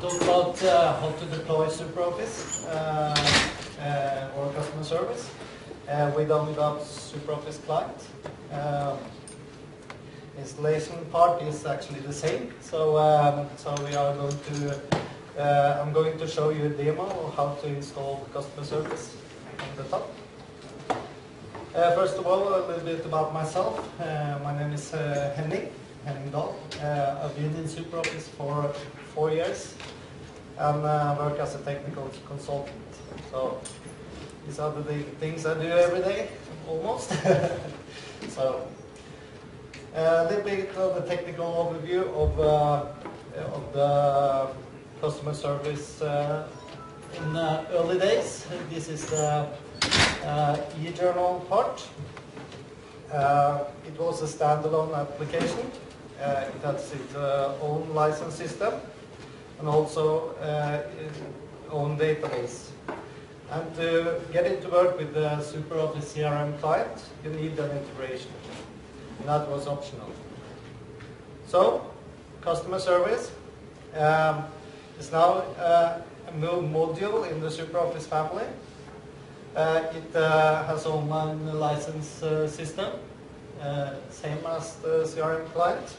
talk about how to deploy SuperOffice or customer service with without SuperOffice client. Installation part is actually the same, so we are going to. I'm going to show you a demo of how to install customer service on the top. First of all, a little bit about myself. My name is Henning Dahl. I've been in SuperOffice for 4 years and work as a technical consultant. So these are the things I do every day, almost. So a little bit of the technical overview of the customer service in the early days. This is the e-journal part. It was a standalone application. It has its own license system and also its own database. And to get it to work with the SuperOffice CRM client, you need an integration. And that was optional. So, customer service is now a new module in the SuperOffice family. It has own license system, same as the CRM client.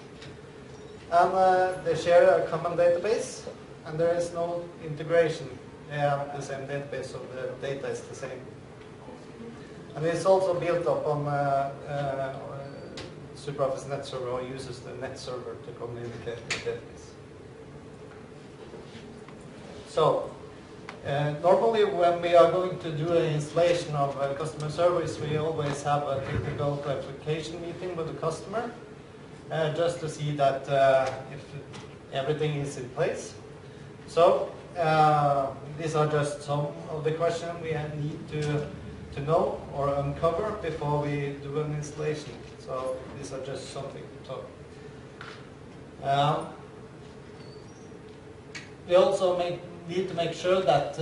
And they share a common database, and there is no integration. They have the same database, so the data is the same. And it's also built up on SuperOffice Net Server, or uses the Net Server to communicate with the database. So, normally when we are going to do an installation of customer service, we always have a technical clarification meeting with the customer, just to see that if everything is in place. So, these are just some of the questions we need to know or uncover before we do an installation. So these are just something to talk. We also need to make sure that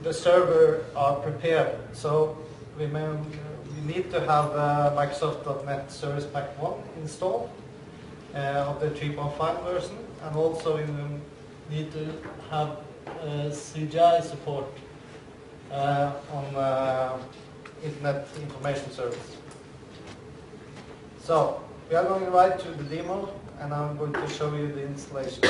the server are prepared. So we need to have Microsoft.NET Service Pack 1 installed of the 3.5 version, and also we need to have CGI support on Internet Information Service. So, we are going right to the demo, and I'm going to show you the installation.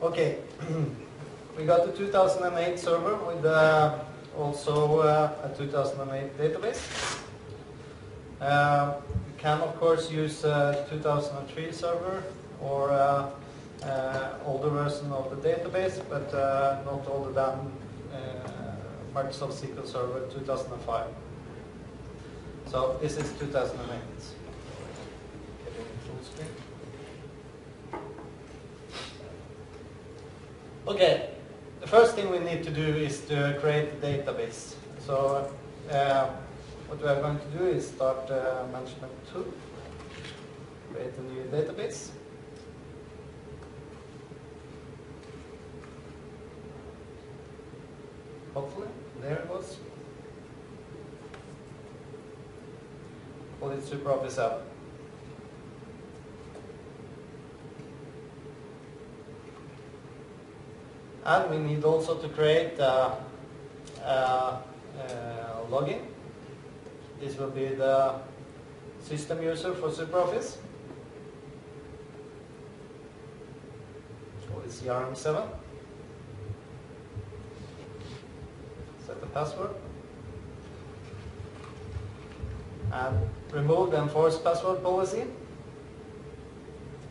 Okay, we got the 2008 server with also a 2008 database. You can of course use 2003 server or older version of the database, but not older than Microsoft SQL Server 2005. So this is 2008. Getting full screen. Okay, the first thing we need to do is to create a database. So what we are going to do is start management 2, create a new database. Hopefully, there it was. Call it SuperOffice app. And we need also to create a login. This will be the system user for SuperOffice. Call it CRM7. Set the password. And remove the enforced password policy.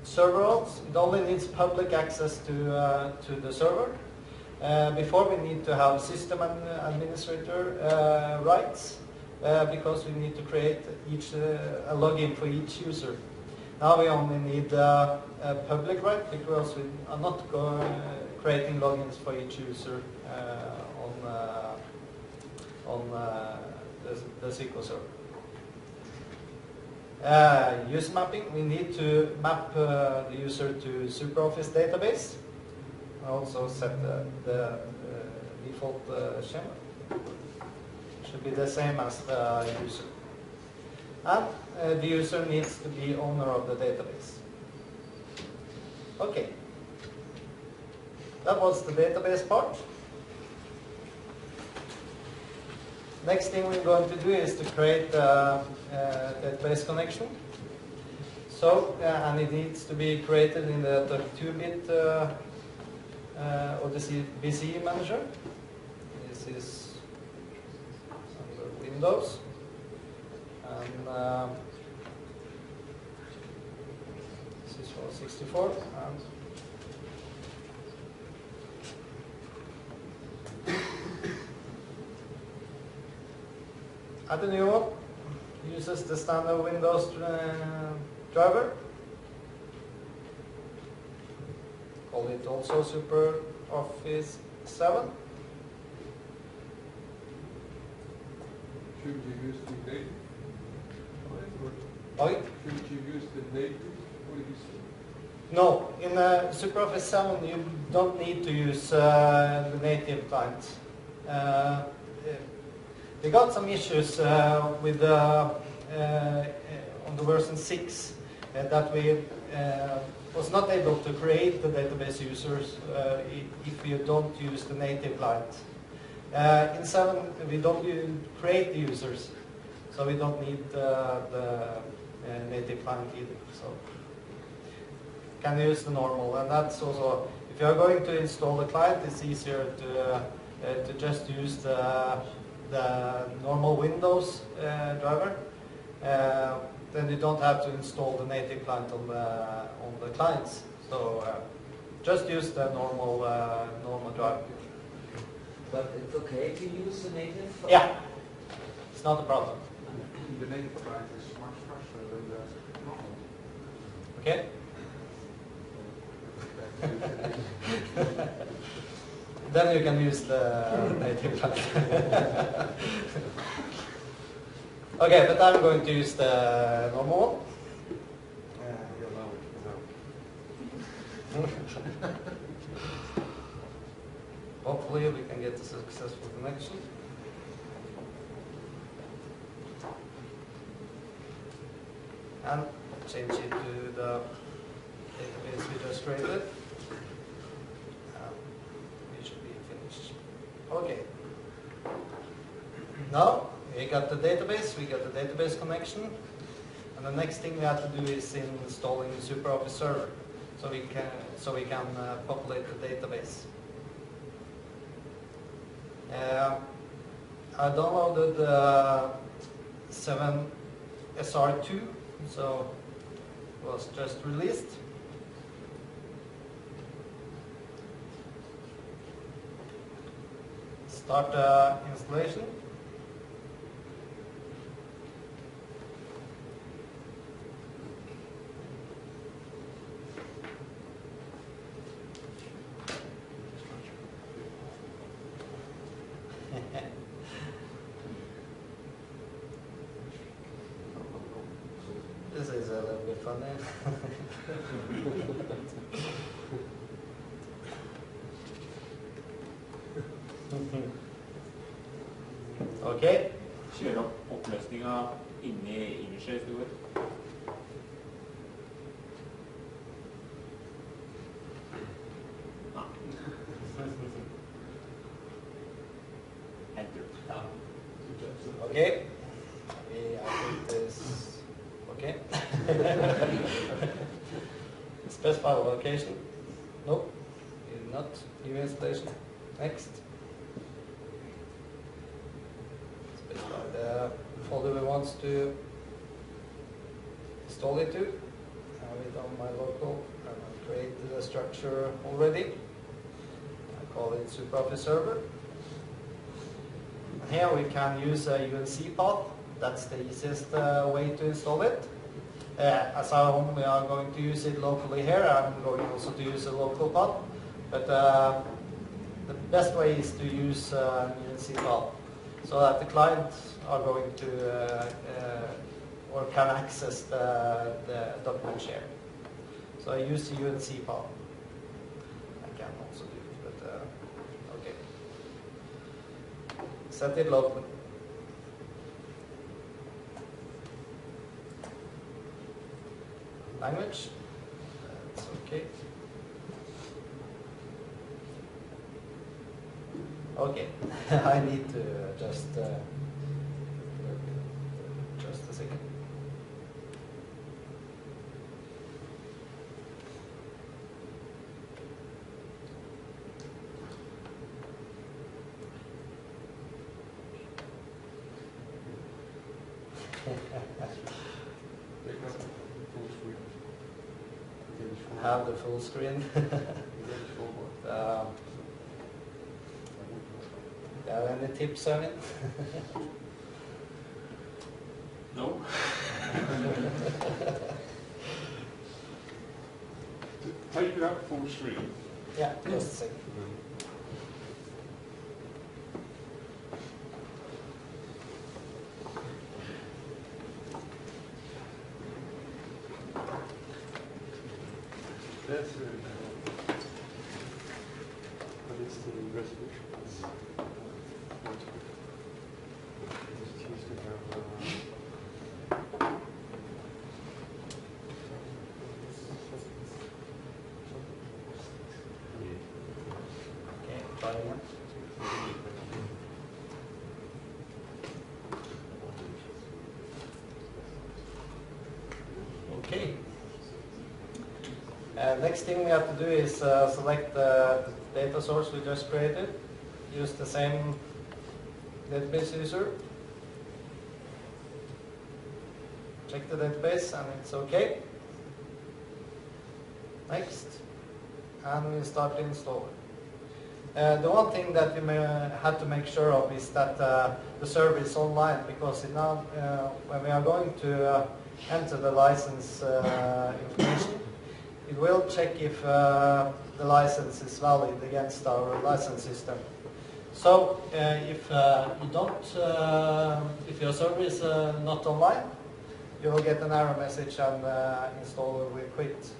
Server roles, it only needs public access to the server. Before we need to have system administrator rights, because we need to create a login for each user. Now we only need a public right, because we are not creating logins for each user on the SQL server. User mapping, we need to map the user to SuperOffice database. Also set the default schema. Should be the same as the user. And the user needs to be owner of the database. Okay. That was the database part. Next thing we're going to do is to create a database connection. So, and it needs to be created in the 32-bit Odyssey BCE manager. This is under Windows. And this is for 64. And the new one uses the standard Windows driver. Call it also Super Office 7. Should you use the native? Oh, Should you use the native? What did you say? no, in Super Office 7 you don't need to use the native client. They got some issues with on the version 6 that we was not able to create the database users if you don't use the native client. In 7 we don't create the users, so we don't need the native client either. So can use the normal, and that's also, if you are going to install the client, it's easier to just use the normal Windows driver. Then you don't have to install the native client on the clients. So just use the normal driver. But it's okay to use the native? Yeah, it's not a problem. The native client is much faster than the normal. Okay. Then you can use the native client. Okay, but I'm going to use the normal one. Hopefully we can get a successful connection. And change it to the database we just created. We should be finished. Okay. Now we got the database, we got the database connection, and the next thing we have to do is installing the SuperOffice server, so we can populate the database. I downloaded 7SR2, so it was just released. Start installation. This is a little bit funny. Okay. Kjøre opp oppløsninga inni innerste historie. Enter. Okay. I think this. Okay. Specify the location. Nope. Not. New installation. Next. Specify the folder we want to install it to. Have it on my local. I've created a structure already. I call it SuperOffice server. Here we can use a UNC path. That's the easiest way to install it. As I only are going to use it locally here, I'm going also to use a local path. But the best way is to use UNC path, so that the clients are going to or can access the document share. So I use the UNC path. I can also do it, but okay. Set it locally. language. That's okay. Okay, I need to just a second. Have the full screen. Any tips on it? No. Type it up full screen. Yeah, just a second. That's but it's the resolution. Just used to have Okay, try again. Okay. Next thing we have to do is select the data source we just created. Use the same database user. Check the database and it's okay. Next. And we start the installer. The one thing that you may have to make sure of is that the server is online, because now when we are going to enter the license information, it will check if the license is valid against our license system. So if you don't, if your server is not online, you will get an error message and installer will quit.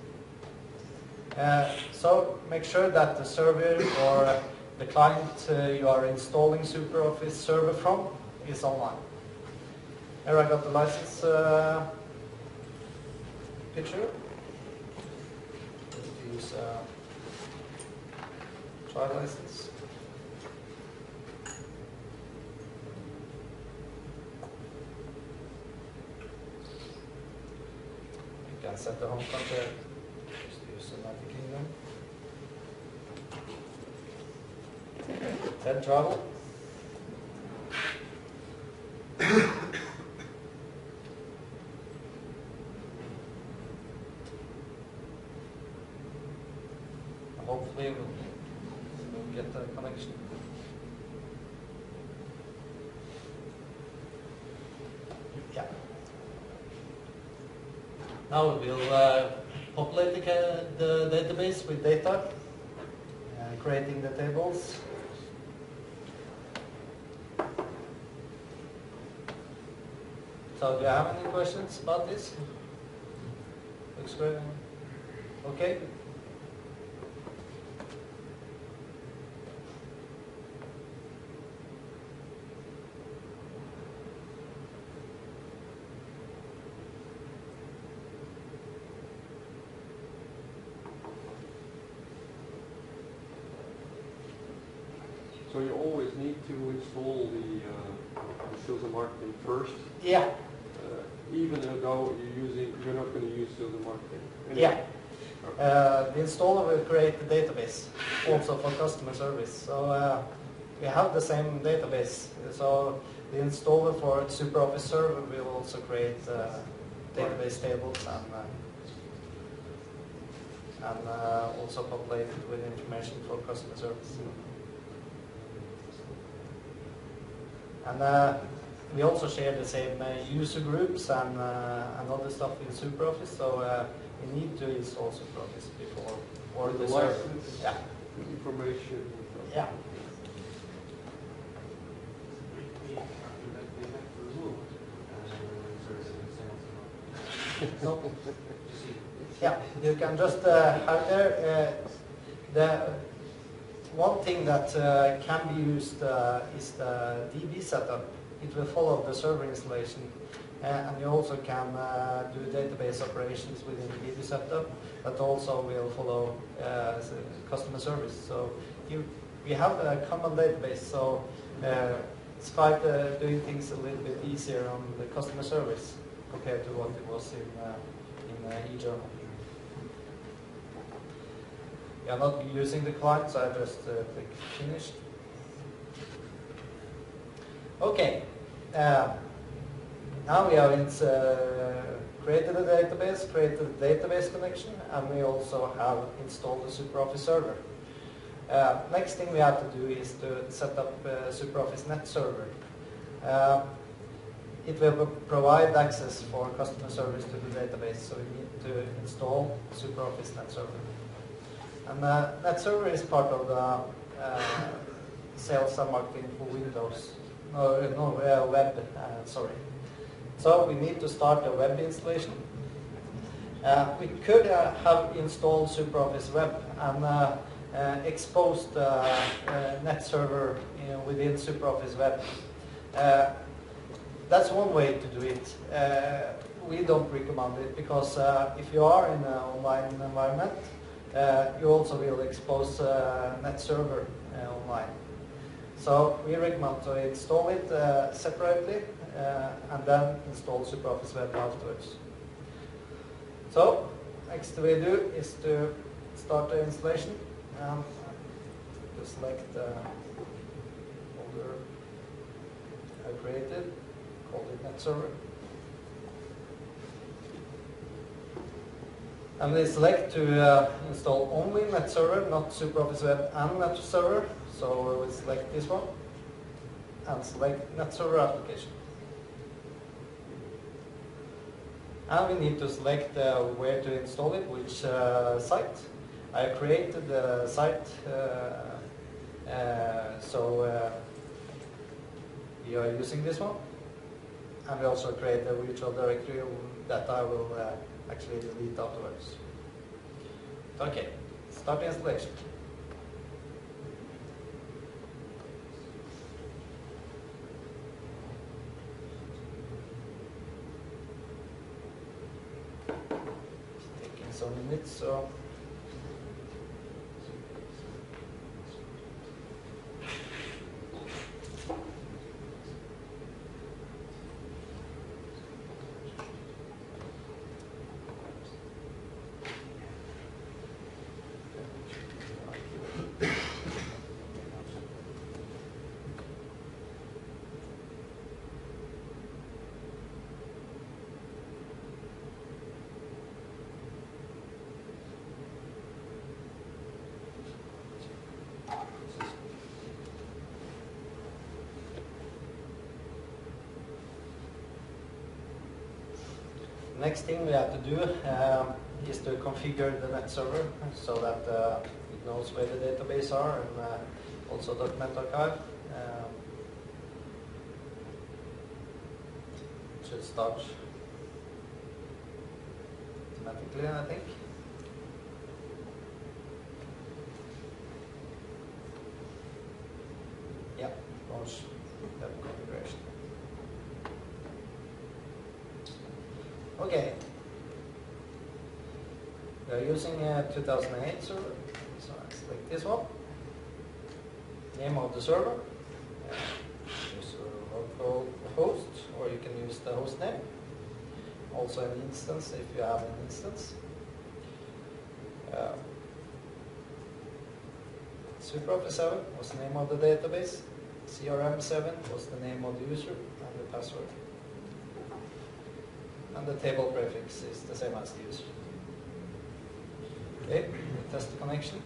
So make sure that the server or the client you are installing SuperOffice server from is online. Here I got the license picture. Let's use trial license. You can set the home country. United Kingdom. Then travel. Hopefully we'll get the connection. Yeah. Now we'll populate the database with data, creating the tables. So do you have any questions about this? Looks great. Okay. So you always need to install the sales and marketing first, Yeah. even though you're not going to use sales and marketing. Yeah. The installer will create the database also for customer service. So we have the same database. So the installer for SuperOffice server will also create database tables and also populate it with information for customer service. And we also share the same user groups and other stuff in SuperOffice, so we need to install SuperOffice before or the server. License, Yeah. information. Yeah. So, yeah, you can just have there. The one thing that can be used is the DB setup. It will follow the server installation. and you also can do database operations within the ED setup that also will follow customer service. So we have a common database, so it's quite doing things a little bit easier on the customer service compared to what it was in eJournal. We are not using the client, so I just click finish. Okay. Now we have created a database, created a database connection, and we also have installed the SuperOffice server. Next thing we have to do is to set up SuperOffice Net Server. It will provide access for customer service to the database, so we need to install SuperOffice Net Server. And Net Server is part of the sales and marketing for Windows. Web, sorry. So we need to start a web installation. We could have installed SuperOffice Web and exposed Net Server within SuperOffice Web. That's one way to do it. We don't recommend it because if you are in an online environment, you also will expose Net Server online. So we recommend to install it separately and then install SuperOffice Web afterwards. So next we do is to start the installation and to select the folder I created, called it Net Server. And we select to install only Net Server, not SuperOffice Web and Net Server. So we will select this one and select Net Server application. And we need to select where to install it, which site. I created the site, so we are using this one. And we also create a virtual directory that I will actually delete afterwards. Okay, start the installation. Taking some minutes, so. Next thing we have to do is to configure the Net Server so that it knows where the database are and also document archive. It should start automatically, I think. Yeah, launch web configuration. Okay, we are using a 2008 server, so I select this one. Name of the server, use a local host, or you can use the host name. Also an instance if you have an instance. SuperOffice 7 was the name of the database. CRM 7 was the name of the user and the password. And the table prefix is the same as the user. Okay, we test the connection.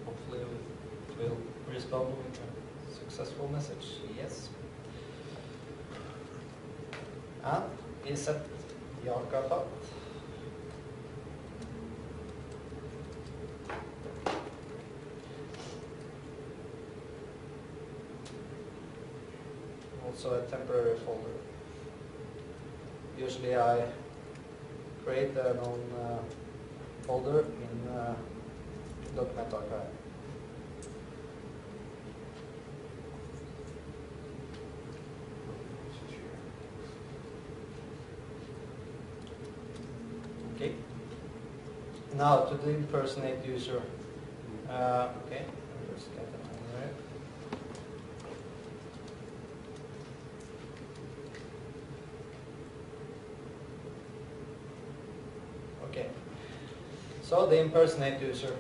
Hopefully it will respond with a successful message. Yes. And we set the archive path. Also a temporary folder. Usually I create an own folder in document archive. Okay. Now to the impersonate user. Okay. Just get it on there. Okay. So the impersonate user.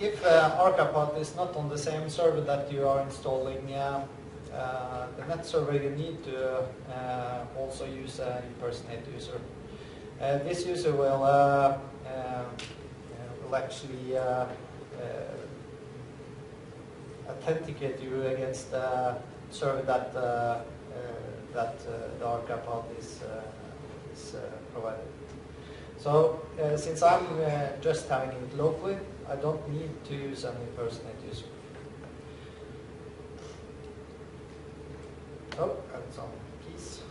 If Arcapod is not on the same server that you are installing the net server, you need to also use an impersonate user. This user will actually authenticate you against the server that the Arcapod is provided. So since I'm just having it locally, I don't need to use an impersonate user. Oh, and some keys.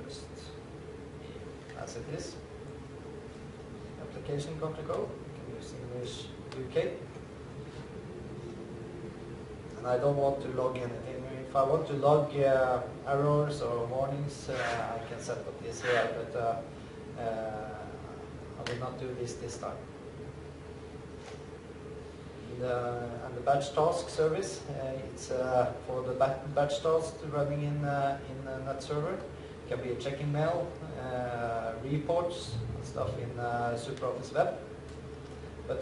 Just as it is. Application country code. You can use English UK. And I don't want to log anything. If I want to log errors or warnings, I can set up this here, but I will not do this time. And the batch task service, it's for the batch task running in a net server. It can be a checking mail, reports, and stuff in SuperOffice Web. But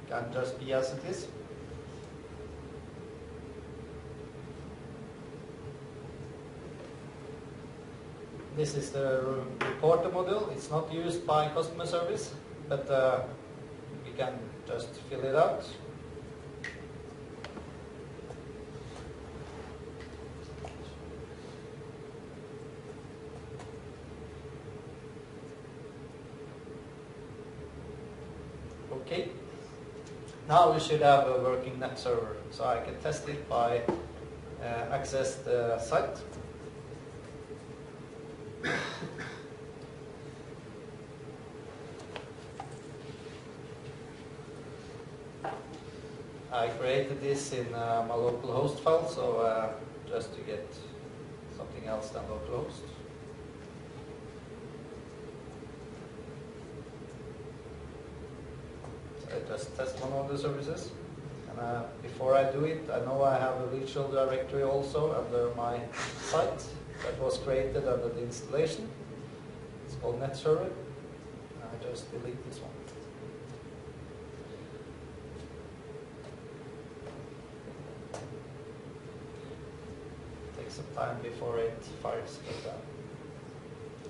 can just be as it is. This is the reporter module. It's not used by customer service, but we can just fill it out. Okay. Now we should have a working net server, so I can test it by access the site. I created this in my local host file, so just to get something else than local host. So I just test one of the services. And before I do it, I know I have a virtual directory also under my site that was created under the installation. It's called net server. I just delete this one. Some time before it fires, but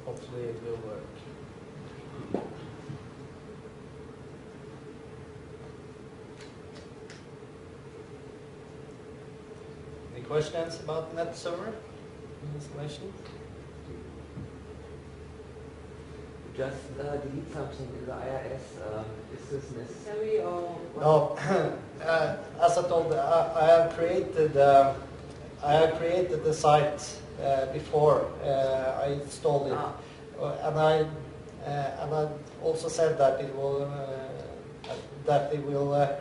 hopefully it will work. Any questions about net server installation? Just delete something in the IIS. Is this necessary or what? No. As I told, I have created the site before I installed it, and I also said that it will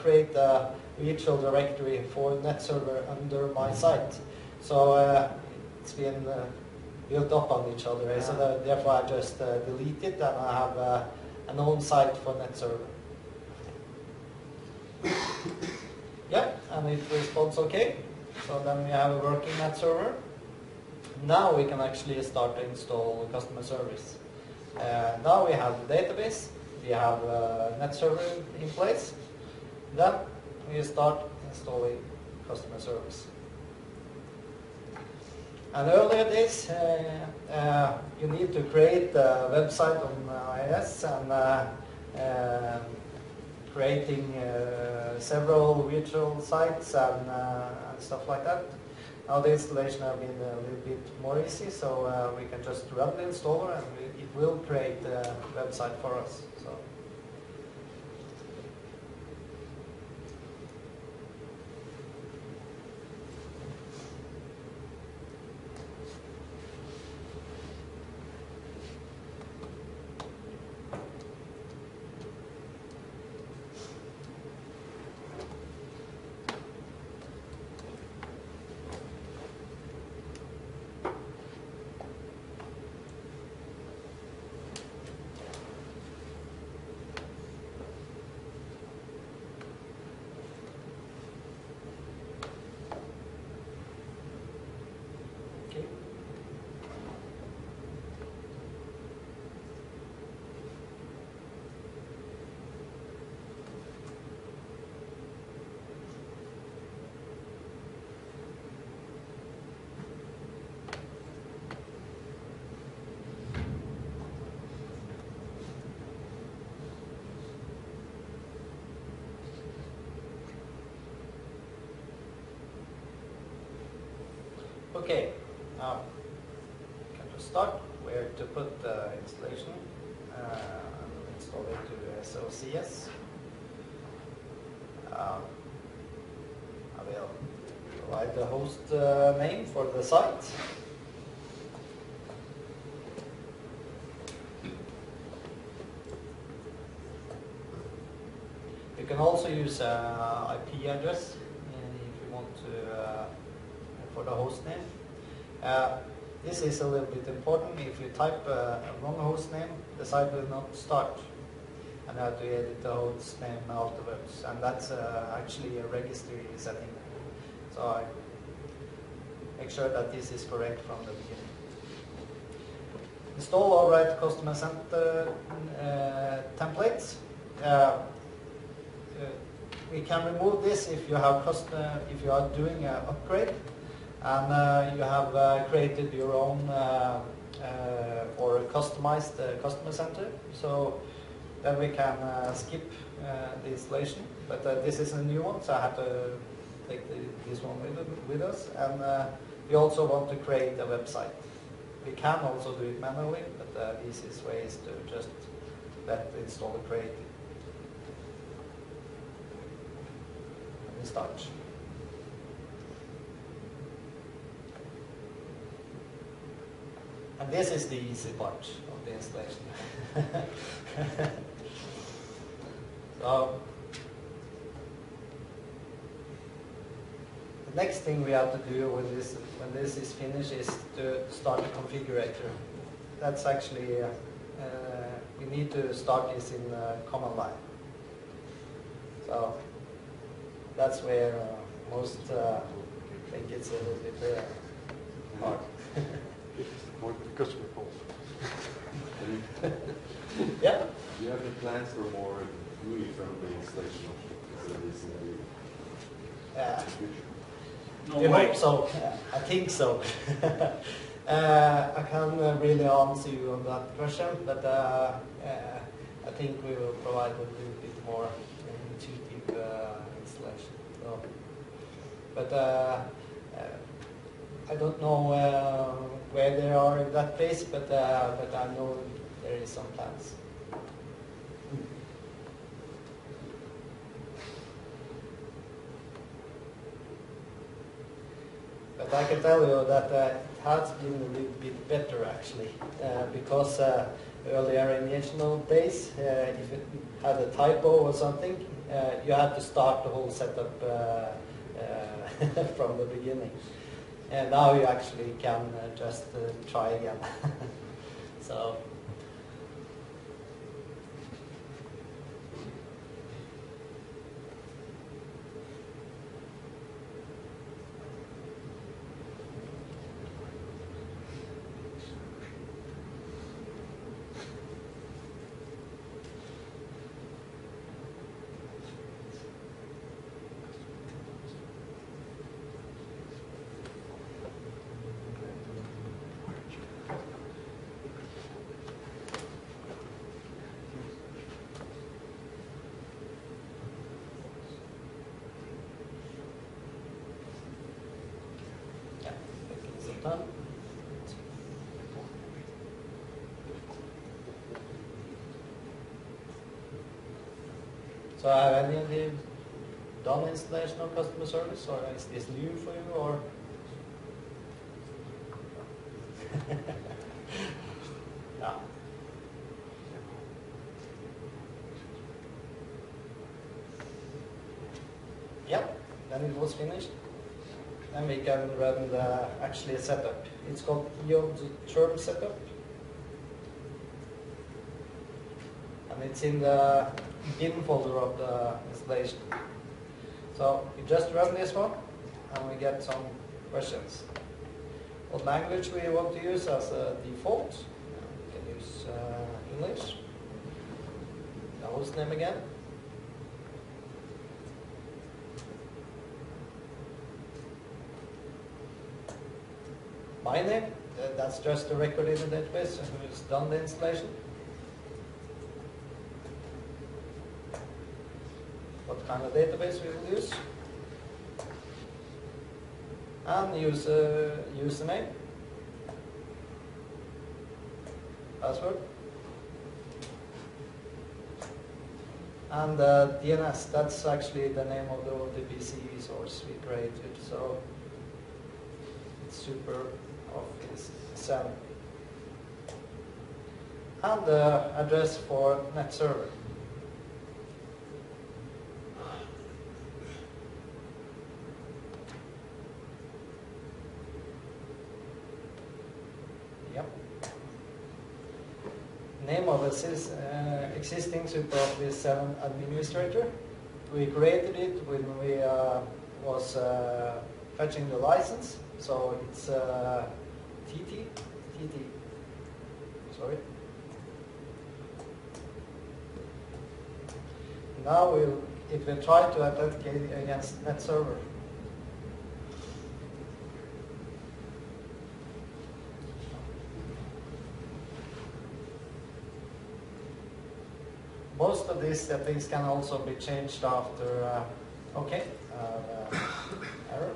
create a virtual directory for net server under my site. So it's been built up on each other. Yeah. So therefore, I just delete it, and I have an own site for net server. Yeah, and it responds okay. So then we have a working net server. Now we can actually start to install customer service. Now we have the database, we have net server in place. Then we start installing customer service. And earlier days, you need to create a website on IIS and creating several virtual sites and stuff like that. Now the installation has been a little bit more easy, so we can just run the installer and it will create a website for us. So. Okay, now can just start where to put the installation and install it to SOCS. I will provide the host name for the site. You can also use IP address if you want to for the host name. This is a little bit important. If you type a wrong host name, the site will not start, and you have to edit the host name afterwards. And that's actually a registry setting. So I make sure that this is correct from the beginning. Install all right customer center templates. We can remove this if you have if you are doing an upgrade and you have created your own or a customized customer center. So then we can skip the installation. But this is a new one, so I have to take this one with us. And we also want to create a website. We can also do it manually, but the easiest way is to just let the installer create it. And start. And this is the easy part of the installation. So the next thing we have to do when this is finished is to start the configurator. That's actually we need to start this in command line. So that's where most think it's a little bit hard. More the customer calls. Yeah. Do you have any plans for more GUI-friendly installation options in the future? No We way. hope so. I think so. I can't really answer you on that question, but I think we will provide a little bit more intuitive installation. So, but I don't know where they are in that phase, but I know there is some plans. But I can tell you that it has been a little bit better actually, because earlier in the original days, if it had a typo or something, you had to start the whole setup from the beginning. And now you actually can just try again. So. Done. So have any of you done installation of customer service, or is this new for you, or? Yeah. Yep, then it was finished. Then we can run the actually setup. It's called EW2011 setup. And it's in the bin folder of the installation. So we just run this one and we get some questions. What language we want to use as a default? We can use English. The host name again. My name, that's just a record in the database who's done the installation. What kind of database we will use. and username, password, and DNS. That's actually the name of the VPC resource we created. So it's Super Office 7. And the address for net server. Yep. Name of existing SuperOffice 7 administrator. We created it when we was fetching the license, so it's TT. Sorry. Now it will try to authenticate against net server. Most of these settings can also be changed after. Okay, error.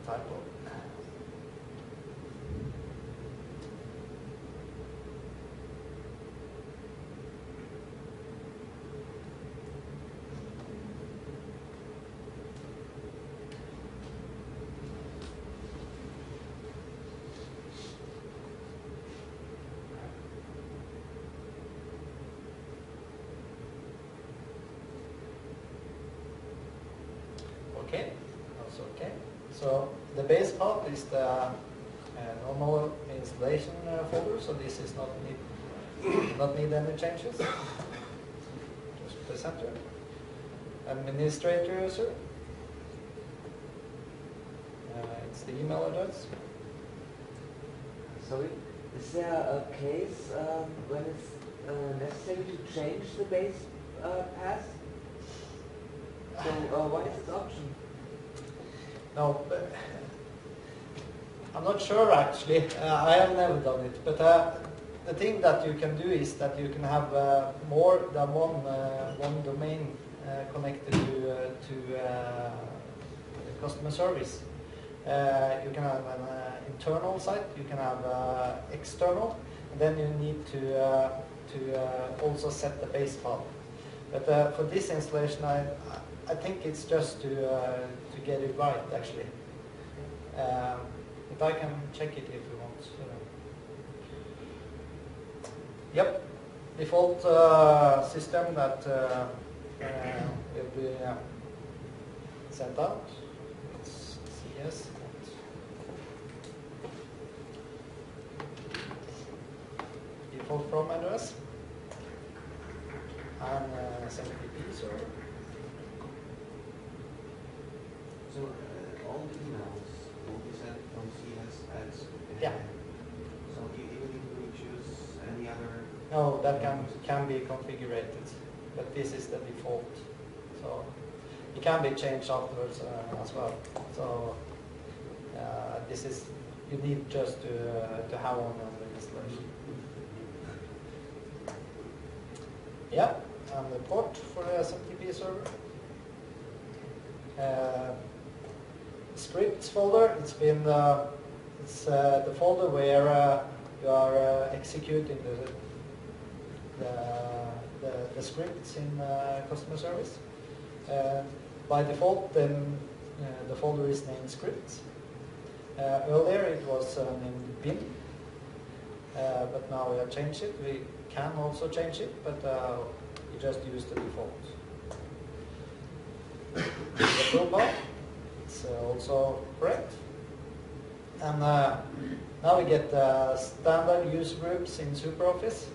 Typo. Okay, that's okay. So the base path is the normal installation folder, so this is not need any changes. Just press enter. Administrator user. It's the email address. Sorry, is there a case when it's necessary to change the base path? So what is its option? No, I'm not sure actually. I have never done it, but the thing that you can do is that you can have more than one domain connected to customer service. You can have an internal site, you can have external, and then you need to also set the base path. But for this installation, I think it's just to get it right actually. But I can check it if you want. Yep, default system that will be sent out. It's CS. Default from address and SMTP server. So all the emails will be sent from CS as Yeah. So even if we choose any other. No, that can be configured, but this is the default. So it can be changed afterwards as well. So this is you need just to have on the installation. Yeah, and the port for the SMTP server. Scripts folder. It's been it's the folder where you are executing the scripts in customer service. By default, then the folder is named scripts. Earlier it was named bin, but now we have changed it. We can also change it, but you just use the default. The toolbar, it's also correct. And now we get standard user groups in SuperOffice,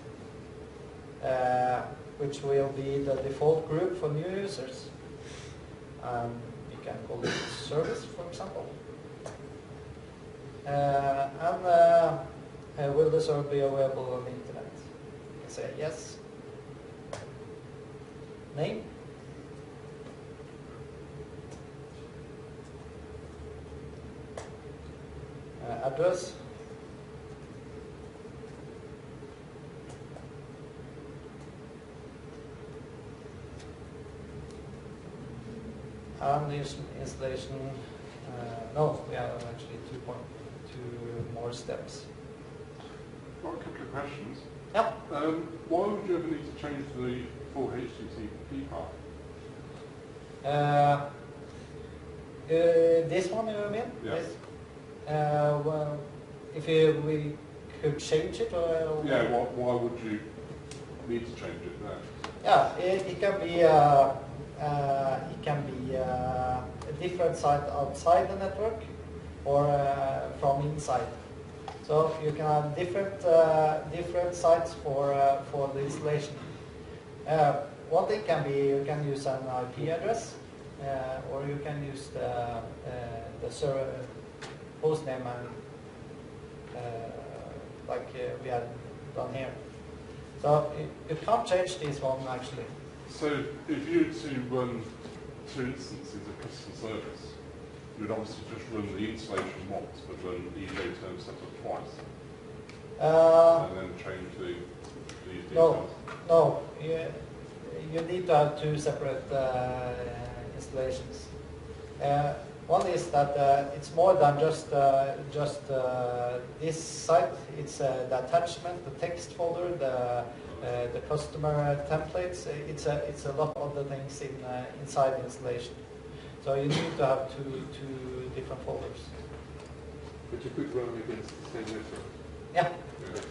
which will be the default group for new users. You can call it service, for example. Will the server be available on the internet? You can say yes. Name, address. And the installation, no, we have actually 2 more steps. Got a couple of questions. Yep. Why would you ever need to change the full HTTP path? This one, you mean? Yeah. Yes. Well, if we could change it, or Yeah, why would you need to change it there? yeah, it can be a different site outside the network or from inside. So you can have different sites for the installation. One thing can be you can use an IP address, or you can use the server host name and like we have done here. So you can't change this one actually. So if you were to run 2 instances of customer service, you would obviously just run the installation once, but run the term setup twice, and then change these details. No, you need to have 2 separate installations. One is that it's more than just this site. It's the attachment, the text folder, the customer templates. It's a lot of other things inside the installation. So you need to have two different folders. But you could run against the same network. Yeah. Yes.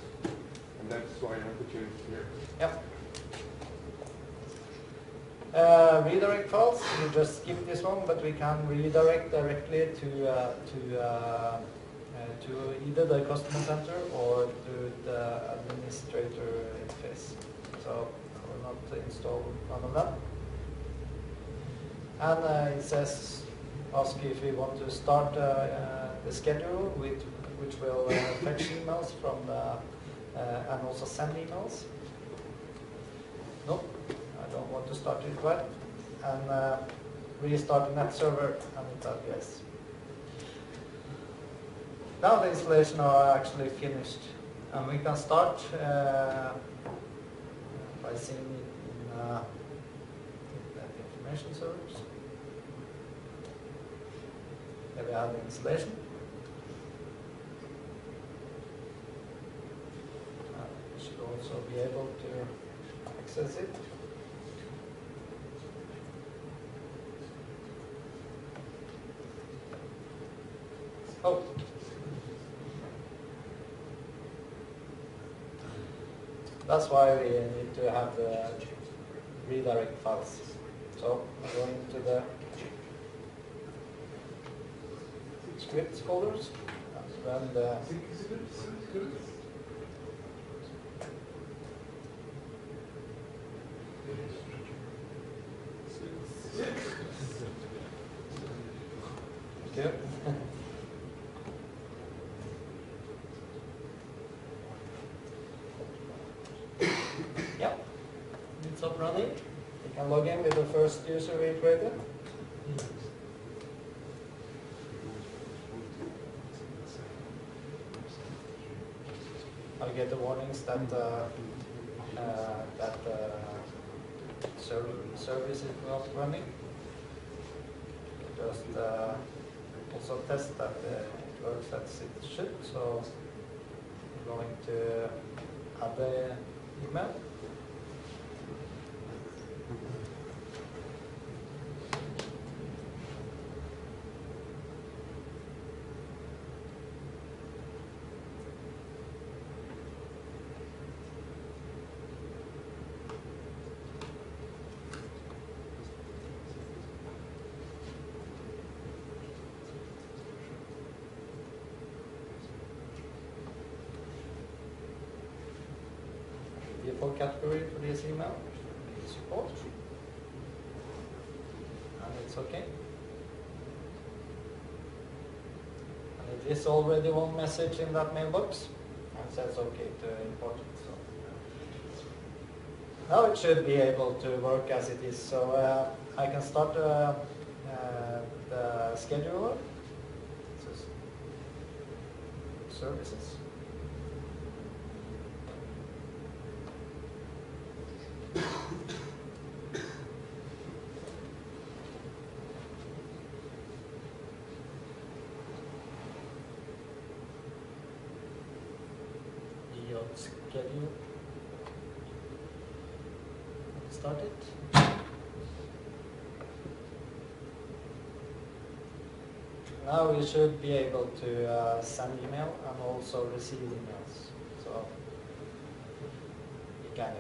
And that's why I have to change here. Yep. Redirect files, you just skip this one, but we can redirect directly to either the customer center or to the administrator interface. So I will not install none of them. And it says, ask if we want to start the schedule, which will fetch emails from the, and also send emails. Nope. I don't want to start it right, and restart the net server, and it said yes. Now the installation are actually finished, and we can start by seeing it in Internet Information Servers. Here we have the installation. We should also be able to access it. Oh. That's why we need to have the redirect files. So I'm going to the scripts folders and run the Good. Yep, it's up running. You can log in with the first user we created. I'll get the warnings that service is not running. Just also test that it works as it should. So I'm going to add the email. Default category for this email is support, and it's okay. And it is already one message in that mailbox, and it says okay to import it. So now it should be able to work as it is. So I can start the scheduler. services. Schedule. Start it. Now you should be able to send email and also receive emails. So you can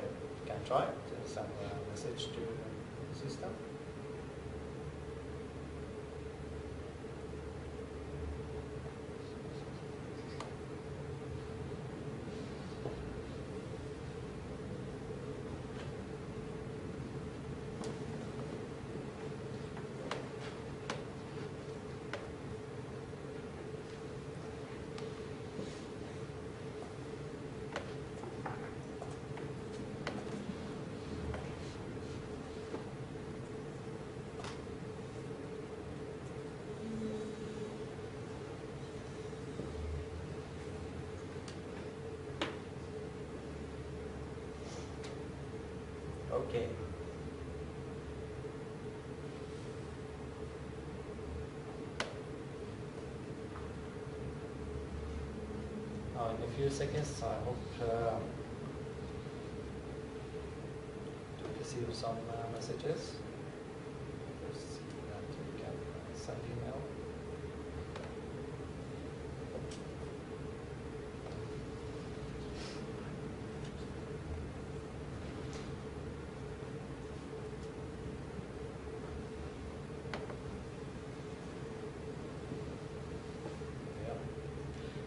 try to send a message to the system. Okay. Now in a few seconds I hope to receive some messages. Just see that we can send email.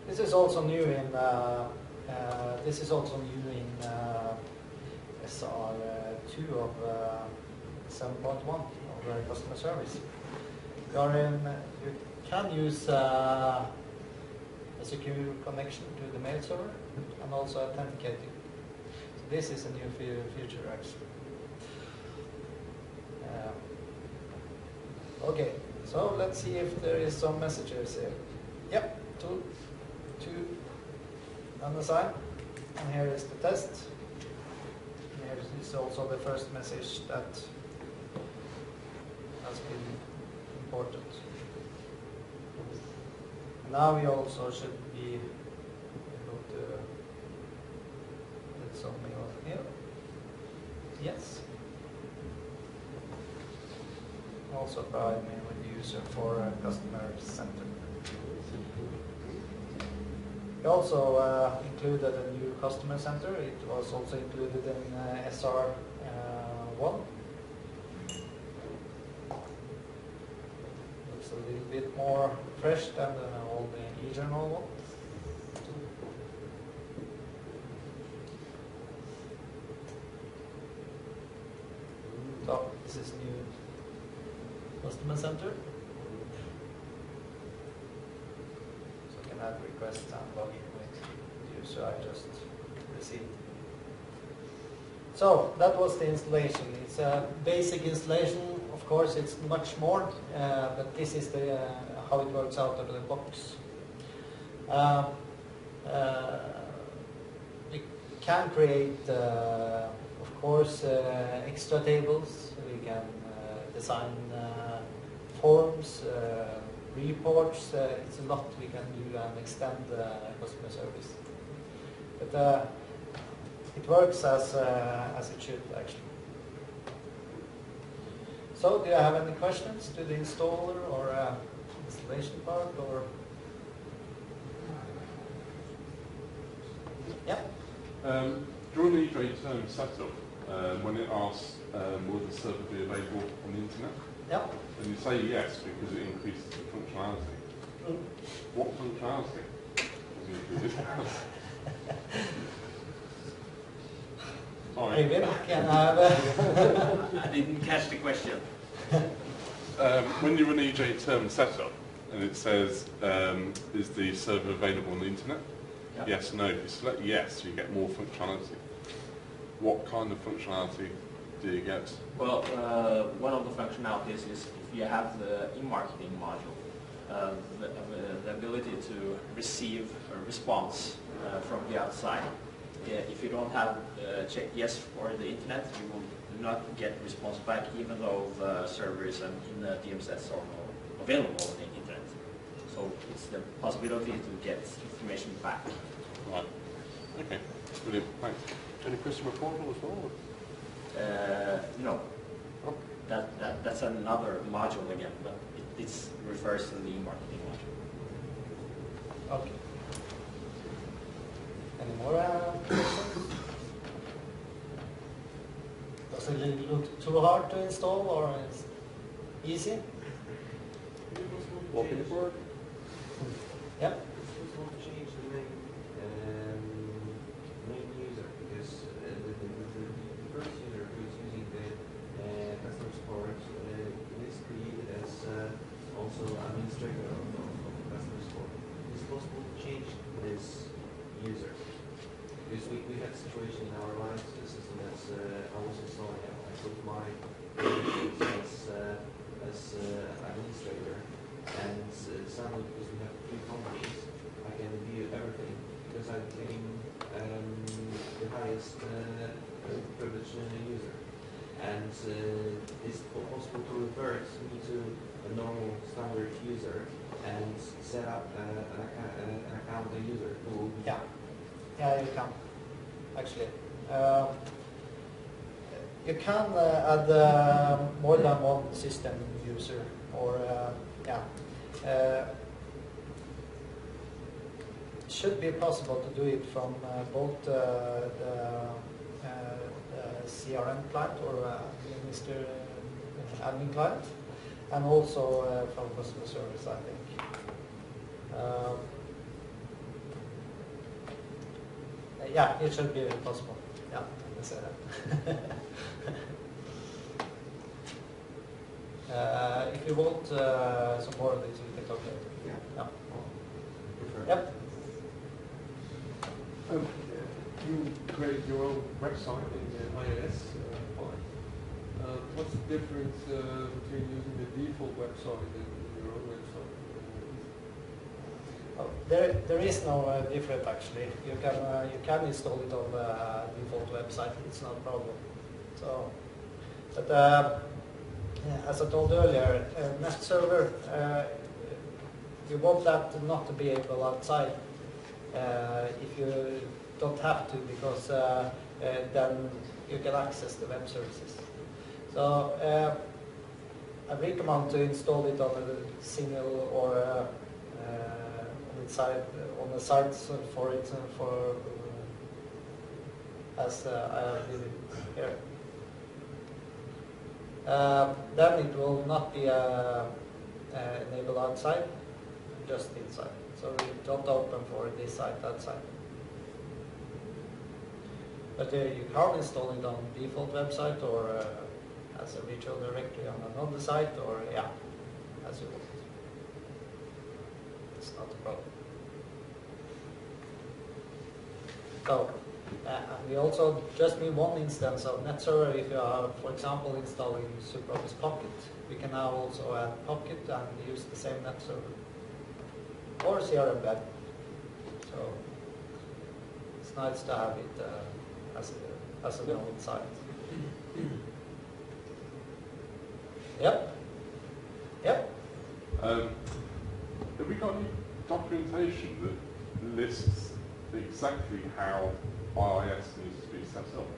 This is also new in SR2 of 7.1 of customer service. You can use a secure connection to the mail server and also authenticating. So this is a new feature actually. Okay, so let's see if there is some messages here. Yep, two unassigned, and here is the test. And here is also the first message that has been imported. Now we also should be able to get some mail here. Yes. Also provide mail with the user for a customer center. We also included a new customer center. It was also included in SR1. Looks a little bit more fresh than the old e-journal one. So this is new customer center. Add request and log in with the user I just received. So that was the installation. It's a basic installation. Of course, it's much more, but this is the how it works out of the box. We can create, of course, extra tables. We can design forms. Reports, it's a lot we can do and extend customer service. But it works as it should actually. So do you have any questions to the installer or installation part or? Yeah? During the EJ term setup, when it asks will the server be available on the internet? Yeah. And you say yes because it increases the functionality. Mm. What functionality is included? Sorry. Maybe can I have I didn't catch the question. When you run EJ term setup and it says, is the server available on the internet? Yeah. Yes, no. If you select yes, you get more functionality. What kind of functionality do you get? Well, one of the functionalities is if you have the e-marketing module, the ability to receive a response from the outside. If you don't have checked yes for the internet, you will not get response back, even though the servers and in the DMSs are not available on the internet. So it's the possibility to get information back. Right. Okay. Brilliant. Thanks. Any customer portal as well? No. Oh. That's another module again, but it refers to the marketing module. Okay. Any more questions? Does it look too hard to install, or is it easy? Walking it forward. Yep. It's possible to change the main user, because the first user who is using the customer support is created as also administrator of customer support. It's possible to change this user, because we had a situation in our line system that's I was installing it. I put my as administrator, and suddenly, because we have 3 companies, I can view everything because I'm getting the highest privileged user. And it's possible to revert me to a normal standard user and set up an account user who will be. Yeah. Yeah, you can. Actually. You can add more than one system user, or should be possible to do it from both the CRM client or Mr. Admin client, and also from customer service, I think. Yeah, it should be possible. Yeah, I say that. If you want some more of these, we can talk later. Yeah. Yeah. Yep. You create your own website in the iOS file. What's the difference between using the default website and your own website? Oh, there is no difference actually. You can install it on the default website. It's not a problem. So, but as I told earlier, Nest server, you want that not to be able outside if you don't have to, because then you can access the web services. So I recommend to install it on a single or on the sites for it as I did it here. Then it will not be enabled outside, just inside. So we don't open for this site, that site. But you can install it on default website, or as a virtual directory on another site, or as you want. It's not a problem. So we also just need one instance of NetServer. If you are, for example, installing SuperOffice Pocket, we can now also add Pocket and use the same NetServer or CRM web. So it's nice to have it as an own site. Yep. Yep. Have we got any documentation that lists exactly how IIS needs to be set up?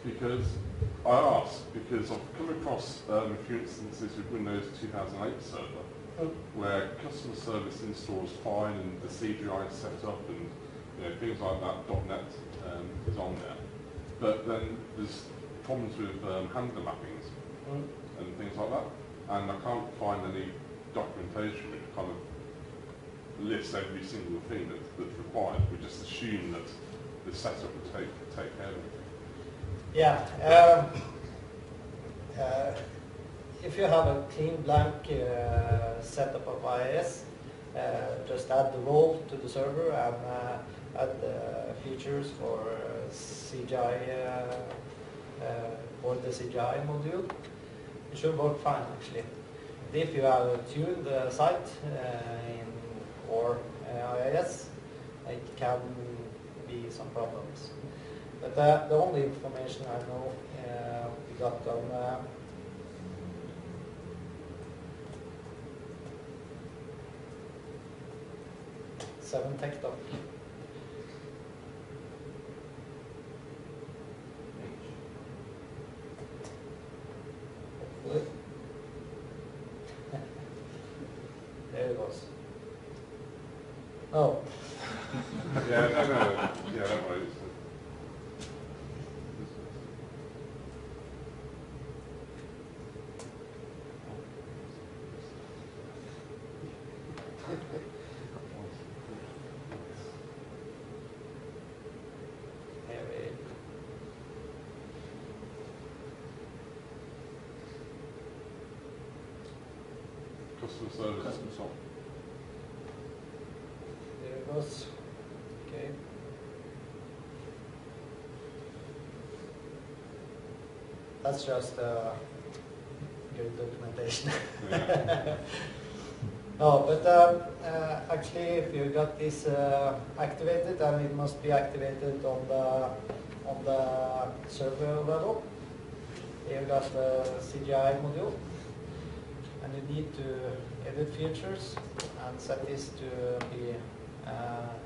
Because I ask because I've come across a few instances with Windows 2008 server where customer service installs fine and the CGI is set up and things like that. .NET is on there, but then there's problems with handler mappings and things like that, and I can't find any documentation which kind of lists every single thing that's required. We just assume that the setup will take care of it. Yeah. If you have a clean blank setup of IIS, just add the role to the server and add the features for CGI or the CGI module. It should work fine actually. If you have tuned the site in or IIS, it can be some problems. But the only information I know we got on 7 tech talk. Hopefully. There it goes. Oh. Yeah, no, yeah, that way. Customer service. Customer support. There it goes. Okay. That's just good documentation. Yeah. No, but actually, if you got this activated, then it must be activated on the server level. You got the CGI module, and you need to edit features and set this to be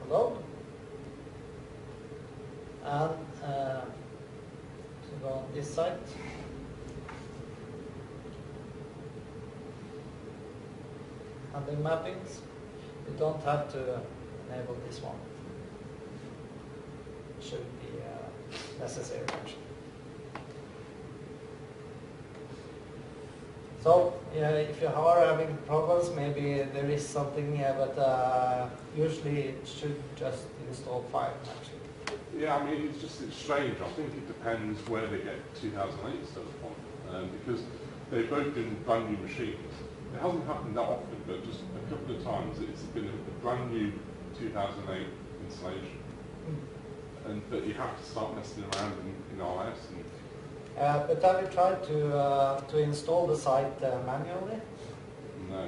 allowed. And to go on this site. And the mappings, you don't have to enable this one. It shouldn't be necessary actually. So if you are having problems, maybe there is something, but usually it should just install file actually. Yeah, I mean, it's strange. I think it depends where they get 2008 stuff from, because they've both been brand new machines. It hasn't happened that often, but just a couple of times it's been a brand new 2008 installation. But you have to start messing around in RS. But have you tried to install the site manually? No.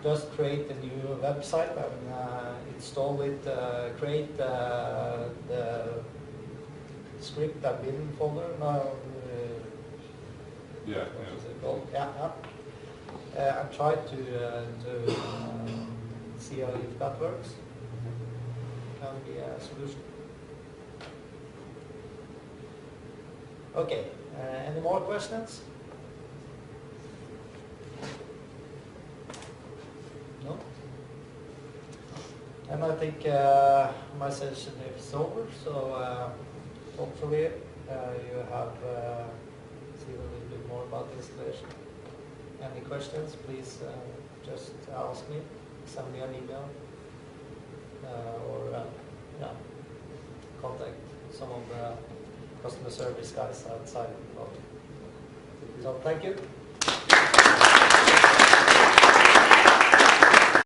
Just create a new website and install it, create the script and bin folder. No, Yeah. what is it called? Yeah. And try to see if that works. Can be a solution. Okay. Any more questions? No? And I think my session is over, so hopefully you have seen a little bit more about the installation. Any questions, please just ask me, send me an email, or contact some of the customer service guys outside. So thank you.